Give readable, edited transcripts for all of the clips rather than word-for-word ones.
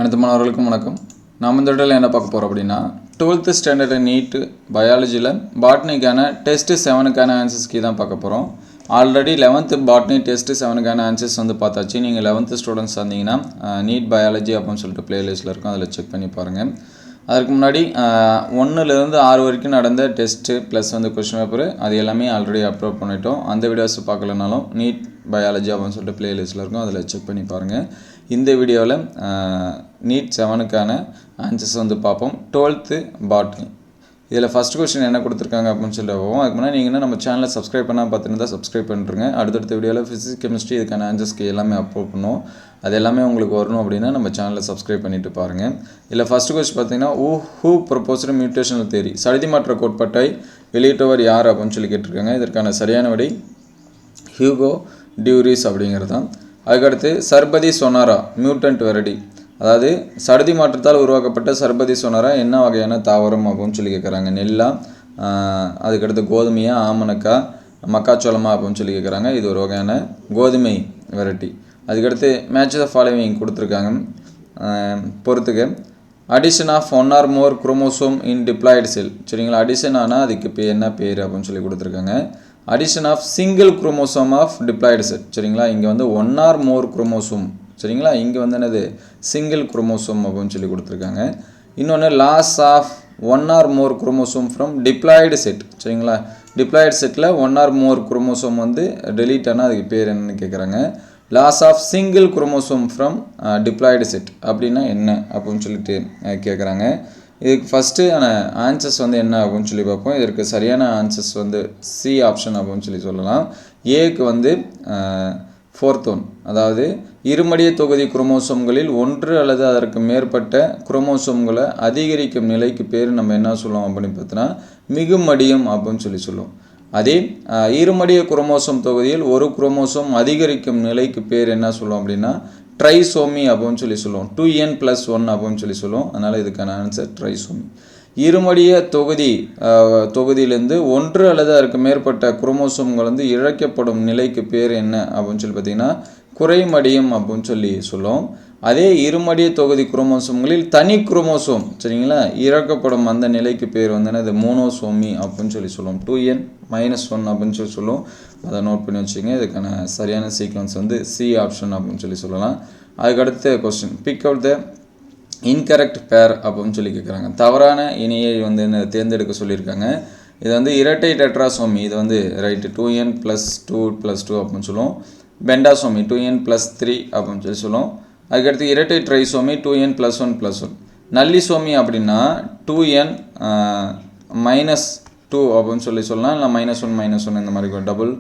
அனைத்து மாணவர்களுக்கும் வணக்கம். நாம் இந்த இடத்துல என்ன பார்க்க போகிறோம் அப்படின்னா 12th ஸ்டாண்டர்ட் நீட் பயாலஜியில் பாட்னிக்கான டெஸ்ட் 7க்கான ஆன்சர்ஸ் கீ தான் பார்க்க போகிறோம். ஆல்ரெடி 11th பாட்னி டெஸ்ட் 7க்கான ஆன்சர்ஸ் வந்து பார்த்தாச்சு. நீங்கள் 11th ஸ்டூடெண்ட்ஸ் வந்தீங்கன்னா நீட் பயாலஜி அப்படின்னு சொல்லிட்டு ப்ளேலிஸ்ட்டில் இருக்கும், அதில் செக் பண்ணி பாருங்கள். அதுக்கு முன்னாடி 1லேருந்து 6 வரைக்கும் நடந்த டெஸ்ட்டு ப்ளஸ் வந்து கொஸ்டின் பேப்பர் அது எல்லாமே ஆல்ரெடி அப்லோட் பண்ணிட்டோம். அந்த வீடியோஸ் பார்க்கலனாலும் நீட் பயாலஜி அப்படின்னு சொல்லிட்டு ப்ளேலிஸ்ட்டில் இருக்கும், அதில் செக் பண்ணி பாருங்கள். இந்த வீடியோவில் நீட் 7க்கான ஆன்சர்ஸ் வந்து பார்ப்போம். 12th பாட்னி இதில் ஃபஸ்ட் கொஸ்டின் என்ன கொடுத்துருக்காங்க அப்படின்னு சொல்லி பார்ப்போம். அதுக்கு முன்னாடி நீங்கள் நம்ம சேனலை சப்ஸ்கிரைப் பண்ணால் பார்த்துருந்தா சப்ஸ்கிரைப் பண்ணிட்டுருங்க. அடுத்தடுத்த வீடியோவில் ஃபிசிக்ஸ் கெமிஸ்ட்ரி இதுக்கான ஆன்சர்ஸ்க்கு எல்லாமே அப்லோட் பண்ணுவோம். அது எல்லாமே உங்களுக்கு வரணும் அப்படின்னா நம்ம சேனலை சப்ஸ்கிரைப் பண்ணிவிட்டு பாருங்கள். இதில் ஃபஸ்ட் கொஸ்டின் பார்த்தீங்கன்னா ஹூ ப்ரொபோஸ்டு மியூட்டேஷனல் தியரி, சடுதி மாற்ற கோட்பாட்டை வெளியிட்டவர் யார் அப்படின்னு சொல்லி கேட்டிருக்காங்க. இதற்கான சரியான விடை ஹியூகோ டியூரிஸ் அப்படிங்கிறது தான். அதுக்கடுத்து சர்பதி சொனாரா மியூட்டன்ட் வெரைட்டி, அதாவது சடுதி மாற்றத்தால் உருவாக்கப்பட்ட சர்பதி சொனாரா என்ன வகையான தாவரம் அப்படின்னு சொல்லி கேட்குறாங்க. நெல்லா, அதுக்கடுத்து கோதுமையா, ஆமணக்கா, மக்காச்சோளமா அப்படின்னு சொல்லி கேட்குறாங்க. இது ஒரு வகையான கோதுமை வெரைட்டி. அதுக்கடுத்து மேட்ச் த ஃபாலோவிங் கொடுத்துருக்காங்க, பொறுத்துக்க. Addition of 1 or more chromosome in diploid cell, சரிங்களா. அடிஷன் ஆனால் அதுக்கு என்ன பேர் அப்படின்னு சொல்லி கொடுத்துருக்காங்க. Addition of single chromosome of diploid cell, சரிங்களா. இங்கே வந்து 1 or more குரோமோசோம், சரிங்களா. இங்கே வந்து என்னது சிங்கிள் குரோமோசோம் அப்படின்னு சொல்லி கொடுத்துருக்காங்க. இன்னொன்று loss of 1 or more chromosome from diploid set, சரிங்களா. டிப்ளாய்டு செட்டில் 1 or more குரோமோசோம் வந்து டெலீட் ஆனால் அதுக்கு பேர் என்னன்னு கேட்குறாங்க. Loss of single chromosome from diploid set அப்படின்னா என்ன அப்படின்னு சொல்லிட்டு கேட்குறாங்க. இதுக்கு ஃபஸ்ட்டு ஆன்சர்ஸ் வந்து என்ன அப்படின்னு சொல்லி பார்ப்போம். இதற்கு சரியான ஆன்சர்ஸ் வந்து சி ஆப்ஷன் அப்படின்னு சொல்லி சொல்லலாம். ஏக்கு வந்து 4th ஒன், அதாவது இருமடிய தொகுதி குரோமோசோம்களில் 1 அல்லது அதற்கு மேற்பட்ட குரோமோசோம்களை அதிகரிக்கும் நிலைக்கு பேர் நம்ம என்ன சொல்லுவோம் அப்படின்னு பார்த்தோன்னா மிகுமடியம் அப்படின்னு சொல்லி சொல்லுவோம். அதே இருமடிய குரோமோசோம் தொகுதியில் ஒரு குரோமோசோம் அதிகரிக்கும் நிலைக்கு பேர் என்ன சொல்லுவோம் அப்படின்னா ட்ரைசோமி அப்படின்னு சொல்லி சொல்லுவோம். 2n+1 அப்படின்னு சொல்லி சொல்லுவோம். அதனால் இதுக்கான ஆன்சர் ட்ரைசோமி. இருமடிய தொகுதியிலேருந்து 1 அல்லது அதற்கு மேற்பட்ட குரோமோசோம்கள் வந்து இழக்கப்படும் நிலைக்கு பேர் என்ன அப்படின்னு சொல்லி பார்த்தீங்கன்னா குறைமடியம் அப்படின்னு சொல்லி சொல்லுவோம். அதே இருமடிய தொகுதி குரோமோசோம்களில் தனி குரோமோசோம், சரிங்களா, இழக்கப்படும் அந்த நிலைக்கு பேர் வந்து என்னது மோனோசோமி அப்படின்னு சொல்லி சொல்லுவோம். 2n-1 அப்படின்னு சொல்லி சொல்லுவோம். அதை நோட் பண்ணி வச்சுங்க. இதுக்கான சரியான சீக்வன்ஸ் வந்து சி ஆப்ஷன் அப்படின்னு சொல்லி சொல்லலாம். அதுக்கடுத்த question, big out the incorrect பேர் அப்படின்னு சொல்லி கேட்குறாங்க. தவறான இணையை வந்து தேர்ந்தெடுக்க சொல்லியிருக்காங்க. இது வந்து இரட்டை டெட்ராசோமி, இது வந்து ரைட்டு 2n+2+2 அப்படின்னு சொல்லுவோம். பெண்டாசோமி 2n+3 அப்படின்னு சொல்லி சொல்லுவோம். அதுக்கடுத்து இரட்டை ட்ரைசோமி 2n+1+1. நல்லிசோமி அப்படின்னா 2n-2 அப்படின்னு சொல்லி சொல்லலாம். இல்லை -1 இந்த மாதிரி டபுள்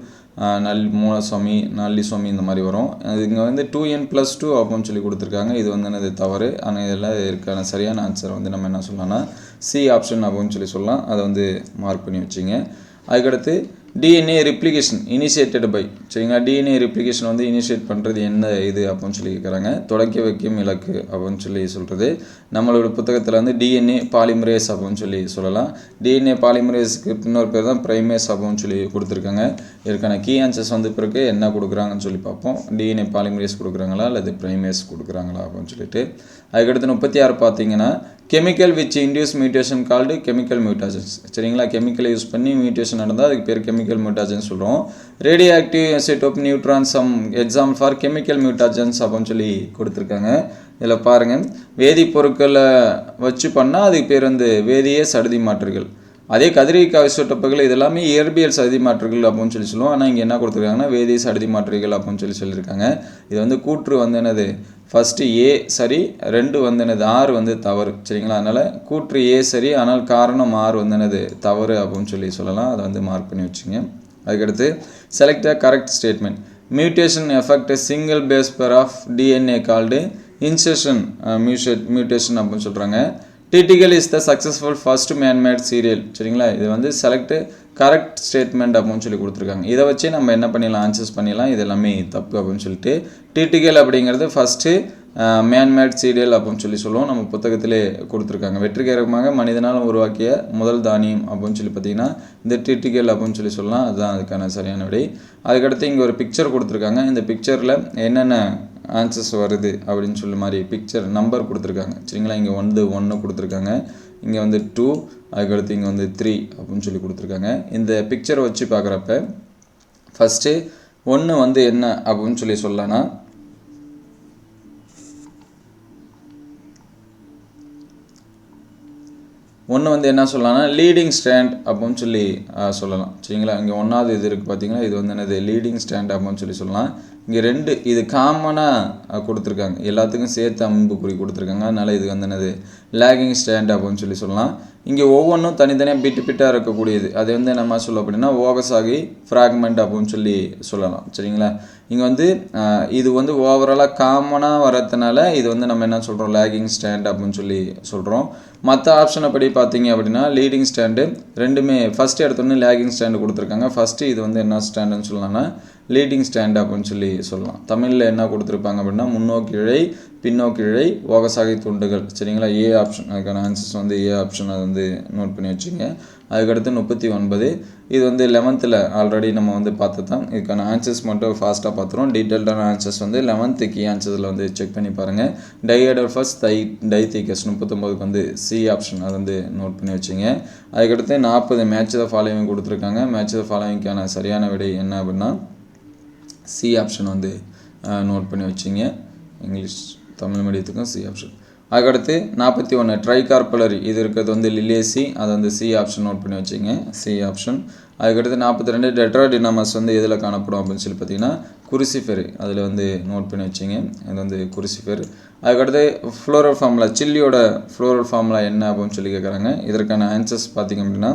மூலசோமி நல்லிசோமி இந்த மாதிரி வரும். அது இங்கே வந்து 2n+2 அப்படின்னு சொல்லி கொடுத்துருக்காங்க. இது வந்து என்னது தவறு. ஆனால் இதெல்லாம் இருக்கான சரியான ஆன்சர் வந்து நம்ம என்ன சொல்லலாம்னா சி ஆப்ஷன் அப்படின்னு சொல்லி சொல்லலாம். அதை வந்து மார்க் பண்ணி வச்சிங்க. அதுக்கடுத்து டிஎன்ஏ ரிப்ளிகேஷன் இனிஷியேட்டட் பை, சரிங்களா. டிஎன்ஏ ரிப்ளிகேஷன் வந்து இனிஷியேட் பண்ணுறது என்ன இது அப்படின்னு சொல்லி கேட்குறாங்க. தொடக்கி வைக்கும் இலக்கு அப்படின்னு சொல்லி சொல்கிறது. நம்மளோட புத்தகத்தில் வந்து டிஎன்ஏ பாலிமரேஸ் அப்படின்னு சொல்லி சொல்லலாம். டிஎன்ஏ பாலிமரேஸுக்கு இன்னொரு பேர் தான் பிரைமேஸ் அப்படின்னு சொல்லி கொடுத்துருக்காங்க. இதற்கான கீ ஆன்சர்ஸ் வந்து பிறகு என்ன கொடுக்குறாங்கன்னு சொல்லி பார்ப்போம். டிஎன்ஏ பாலிமரேஸ் கொடுக்குறாங்களா அல்லது பிரைமேஸ் கொடுக்குறாங்களா அப்படின்னு சொல்லிட்டு. அதுக்கடுத்து 36 பார்த்தீங்கன்னா chemical which induce mutation called chemical mutagens, சரிங்களா. கெமிக்கலை யூஸ் பண்ணி மியூட்டேஷன் நடந்தால் அதுக்கு பேர் கெமிக்கல் மியூட்டாஜன்ஸ் சொல்கிறோம். Radio active isotope neutron some example for chemical mutagens அப்படின்னு சொல்லி கொடுத்துருக்காங்க. இதில் பாருங்கள், வேதிப்பொருட்களை வச்சு பண்ணால் அதுக்கு பேர் வந்து வேதிய சடுதி மாற்றுகள். அதே கதிரியக்க ஐசோடோப்புகள் இதெல்லாமே இயற்பியல் சடுதி மாற்றுகள் அப்படின்னு சொல்லி சொல்லுவோம். ஆனால் இங்கே என்ன கொடுத்துருக்காங்கன்னா வேதிய சடுதி மாற்றுகள் அப்படின்னு சொல்லியிருக்காங்க. இது வந்து கூற்று வந்து என்னது ஃபஸ்ட்டு ஏ சரி, 2 வந்து என்னது ஆர் வந்து தவறு, சரிங்களா. அதனால் கூற்று ஏ சரி, ஆனால் காரணம் ஆர் வந்து என்னது தவறு அப்படின்னு சொல்லி சொல்லலாம். அதை வந்து மார்க் பண்ணி வச்சுங்க. அதுக்கடுத்து select the correct statement. Mutation effect single base pair of DNA called insertion mutation அப்படின்னு சொல்கிறாங்க. Triticale is the successful first manmade cereal, சரிங்களா. இது வந்து செலக்ட் கரெக்ட் ஸ்டேட்மெண்ட் அப்படின்னு சொல்லி கொடுத்துருக்காங்க. இதை வச்சு நம்ம என்ன பண்ணிடலாம் ஆன்சர்ஸ் பண்ணிடலாம். இது எல்லாமே தப்பு அப்படின்னு சொல்லிட்டு டிடிகல் அப்படிங்கிறது ஃபஸ்ட்டு மேன்மேட் சீரியல் அப்படின்னு சொல்லுவோம். நம்ம புத்தகத்திலே கொடுத்துருக்காங்க. வெற்றிகரமாக மனிதனால் உருவாக்கிய முதல் தானியம் அப்படின்னு பார்த்தீங்கன்னா இந்த டிட்டிகல் அப்படின்னு சொல்லலாம். அதுதான் அதுக்கான சரியான விடை. அதுக்கடுத்து இங்கே ஒரு பிக்சர் கொடுத்துருக்காங்க. இந்த பிக்சரில் என்னென்ன ஆன்சர்ஸ் வருது அப்படின்னு மாதிரி பிக்சர் நம்பர் கொடுத்துருக்காங்க. சரிங்களா, இங்கே 1 கொடுத்துருக்காங்க, இங்கே 2, அதுக்கடுத்து இங்கே 3 அப்படின்னு கொடுத்துருக்காங்க. இந்த பிக்சரை வச்சு பார்க்குறப்ப ஃபஸ்ட்டு 1 என்ன அப்படின்னு சொல்லலாம்னா என்ன சொல்லலாம்னா லீடிங் ஸ்டாண்ட் அப்படின்னு சொல்லலாம். சரிங்களா, இங்கே 1வது இது இருக்குது பார்த்தீங்களா, இது என்னது லீடிங் ஸ்டாண்ட் அப்படின்னு சொல்லலாம். இங்கே 2 இது காமனாக கொடுத்துருக்காங்க, எல்லாத்துக்கும் சேர்த்து அம்புக்குறி கொடுத்துருக்காங்க. அதனால் இது என்னது லேகிங் ஸ்டாண்ட் அப்படின்னு சொல்லலாம். இங்கே ஒவ்வொன்றும் தனித்தனியாக பிட்டாக இருக்கக்கூடியது. அது நம்ம சொல்ல அப்படின்னா ஓகசாகி ஃப்ராக்மெண்ட் அப்படின்னு சொல்லலாம். சரிங்களா, இங்கே இது ஓவராலாக காமனாக வரதுனால இது நம்ம என்ன சொல்கிறோம் லேகிங் ஸ்டாண்ட் அப்படின்னு சொல்கிறோம். மற்ற ஆப்ஷனை படி பார்த்தீங்க அப்படின்னா லீடிங் ஸ்டாண்டு ரெண்டுமே ஃபஸ்ட்டு எடுத்தோன்னே லேகிங் ஸ்டாண்டு கொடுத்துருக்காங்க. ஃபஸ்ட்டு இது என்ன ஸ்டாண்டுன்னு சொல்லலாம்னா லீடிங் ஸ்டாண்ட் அப்படின்னு சொல்லலாம். தமிழில் என்ன கொடுத்துருப்பாங்க அப்படின்னா முன்னோக்கி இழை, பின்னோக்கி இழை, ஓகசாகி துண்டுகள். சரிங்களா, ஏ ஆப்ஷன் அதுக்கான ஆன்சர்ஸ் ஏ ஆப்ஷன் அது நோட் பண்ணி வச்சுங்க. அதுக்கடுத்து 39 இது 11th ஆல்ரெடி நம்ம பார்த்து தான். இதுக்கான ஆன்சர்ஸ் மட்டும் ஃபாஸ்ட்டாக பார்த்துருவோம். டீட்டெயில்டான ஆன்சர்ஸ் 11th கீ ஆன்சர்ஸில் செக் பண்ணி பாருங்கள். டைஎடோல்ஃபஸ் டைத்தீகஸ் 39க்கு சி ஆப்ஷன் அது நோட் பண்ணி வச்சுங்க. அதுக்கடுத்து 40 மேட்ச் த ஃபாலோவிங் கொடுத்துருக்காங்க. மேட்ச் த ஃபாலோவிங்கான சரியான விடை என்ன அப்படின்னா சி ஆப்ஷன் நோட் பண்ணி வச்சிங்க. இங்கிலீஷ் தமிழ் மீடியத்துக்கும் சி ஆப்ஷன். அதுக்கடுத்து 41 ட்ரைகார்பலரி இது இருக்கிறது லில்லேசி, அது சி ஆப்ஷன் நோட் பண்ணி வச்சிங்க, சி ஆப்ஷன். அதுக்கடுத்து 42 டெட்ராடினமஸ் எதில் காணப்படும் அப்படின்னு பார்த்தீங்கன்னா குரிசிஃபெர், அதில் நோட் பண்ணி வச்சிங்க, இது குரிசிஃபெர். அதுக்கடுத்து ஃப்ளோரல் ஃபார்முலா, சில்லியோட ஃப்ளோரல் ஃபார்முலா என்ன அப்படின்னு கேட்குறாங்க. இதற்கான ஆன்சர்ஸ் பார்த்திங்க அப்படின்னா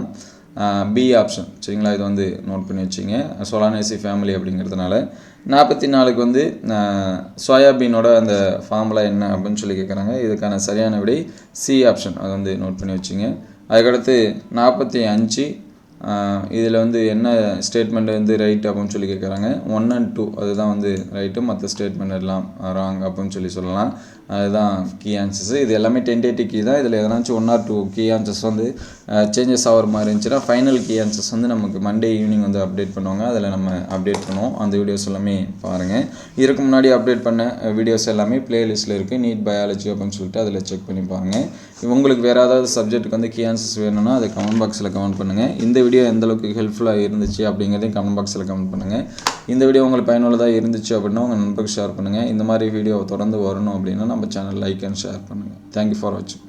பி ஆப்ஷன். சரிங்களா, இது நோட் பண்ணி வச்சிங்க, சொலானேசி ஃபேமிலி அப்படிங்கிறதுனால. 44க்கு சோயாபீனோட அந்த ஃபார்முலா என்ன அப்படின்னு கேட்குறாங்க. இதுக்கான சரியான விடை சி ஆப்ஷன், அது நோட் பண்ணி வச்சிங்க. அதுக்கடுத்து 45 இதில் என்ன ஸ்டேட்மெண்ட் ரைட் அப்படின்னு கேட்குறாங்க. 1 and 2 அதுதான் ரைட்டு, மற்ற ஸ்டேட்மெண்ட் எல்லாம் ராங் அப்படின்னு சொல்லலாம். அதுதான் கீ ஆன்சர்ஸ். இது எல்லாமே டென்டேட்டிவ் கீ தான். இதில் எதனாச்சும் 1 or 2 கீ ஆன்சர்ஸ் சேஞ்சஸ் ஆகிற மாதிரி இருந்துச்சுன்னா ஃபைனல் கீ ஆன்சர்ஸ் நமக்கு மண்டே ஈவினிங் அப்டேட் பண்ணுவாங்க. அதில் நம்ம அப்டேட் பண்ணுவோம். அந்த வீடியோஸ் எல்லாமே பாருங்கள். இதுக்கு முன்னாடி அப்டேட் பண்ண வீடியோஸ் எல்லாமே ப்ளேலிஸ்ட்டில் இருக்குது. நீட் பயாலஜி அப்படின்னு சொல்லிட்டு அதில் செக் பண்ணி பாருங்கள். உங்களுக்கு வேறு ஏதாவது சப்ஜெக்ட்டுக்கு கீ ஆன்சர்ஸ் வேணும்னா அதை கமெண்ட் பாக்ஸில் கமெண்ட் பண்ணுங்கள். இந்த வீடியோ எந்தளவுக்கு ஹெல்ப்ஃபுல்லாக இருந்துச்சு அப்படிங்கிறதையும் கமெண்ட் பாக்ஸில் கமெண்ட் பண்ணுங்கள். இந்த வீடியோ உங்களுக்கு பயனுள்ளதாக இருந்துச்சு அப்படின்னா உங்கள் நண்பருக்கு ஷேர் பண்ணுங்கள். இந்த மாதிரி வீடியோ தொடர்ந்து வரணும் அப்படின்னா நம்ம சேனல் லைக் அண்ட் ஷேர் பண்ணுங்கள். தேங்க்யூ ஃபார் வாட்சிங்.